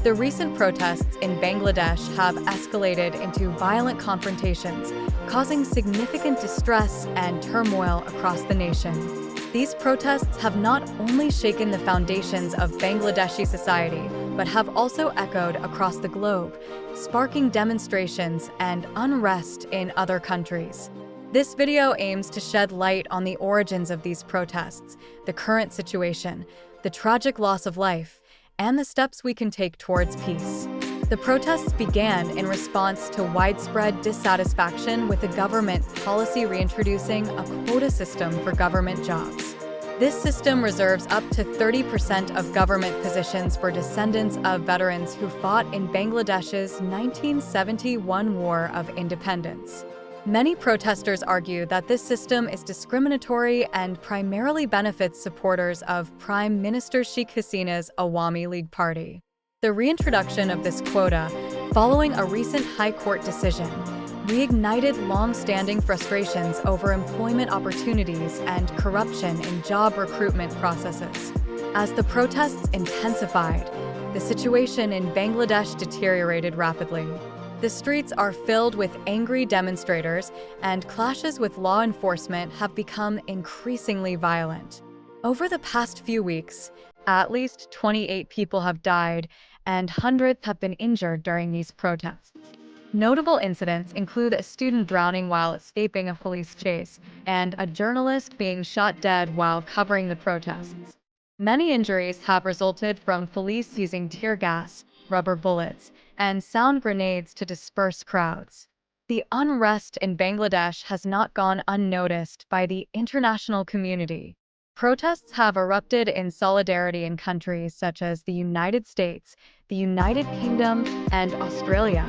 The recent protests in Bangladesh have escalated into violent confrontations, causing significant distress and turmoil across the nation. These protests have not only shaken the foundations of Bangladeshi society, but have also echoed across the globe, sparking demonstrations and unrest in other countries. This video aims to shed light on the origins of these protests, the current situation, the tragic loss of life, and the steps we can take towards peace. The protests began in response to widespread dissatisfaction with the government policy reintroducing a quota system for government jobs. This system reserves up to 30% of government positions for descendants of veterans who fought in Bangladesh's 1971 War of Independence. Many protesters argue that this system is discriminatory and primarily benefits supporters of Prime Minister Sheikh Hasina's Awami League Party. The reintroduction of this quota, following a recent High Court decision, reignited long-standing frustrations over employment opportunities and corruption in job recruitment processes. As the protests intensified, the situation in Bangladesh deteriorated rapidly. The streets are filled with angry demonstrators, and clashes with law enforcement have become increasingly violent. Over the past few weeks, at least 28 people have died, and hundreds have been injured during these protests. Notable incidents include a student drowning while escaping a police chase, and a journalist being shot dead while covering the protests. Many injuries have resulted from police using tear gas, rubber bullets, and sound grenades to disperse crowds. The unrest in Bangladesh has not gone unnoticed by the international community. Protests have erupted in solidarity in countries such as the United States, the United Kingdom, and Australia,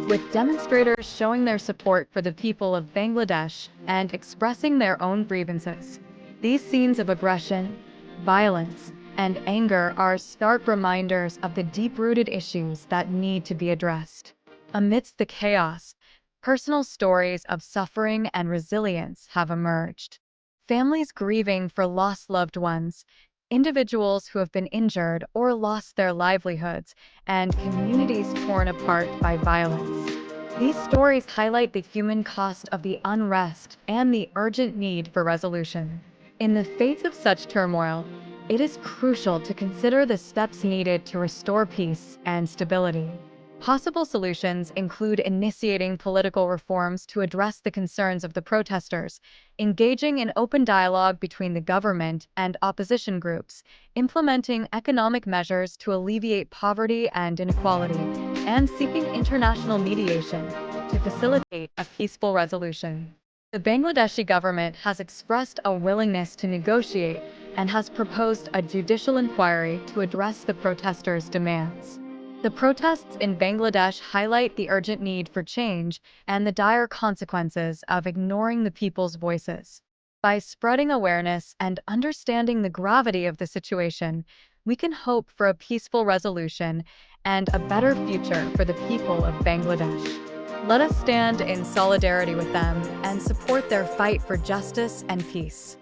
with demonstrators showing their support for the people of Bangladesh and expressing their own grievances. These scenes of aggression, violence, and anger are stark reminders of the deep-rooted issues that need to be addressed. Amidst the chaos, personal stories of suffering and resilience have emerged. Families grieving for lost loved ones, individuals who have been injured or lost their livelihoods, and communities torn apart by violence. These stories highlight the human cost of the unrest and the urgent need for resolution. In the face of such turmoil, it is crucial to consider the steps needed to restore peace and stability. Possible solutions include initiating political reforms to address the concerns of the protesters, engaging in open dialogue between the government and opposition groups, implementing economic measures to alleviate poverty and inequality, and seeking international mediation to facilitate a peaceful resolution. The Bangladeshi government has expressed a willingness to negotiate and has proposed a judicial inquiry to address the protesters' demands. The protests in Bangladesh highlight the urgent need for change and the dire consequences of ignoring the people's voices. By spreading awareness and understanding the gravity of the situation, we can hope for a peaceful resolution and a better future for the people of Bangladesh. Let us stand in solidarity with them and support their fight for justice and peace.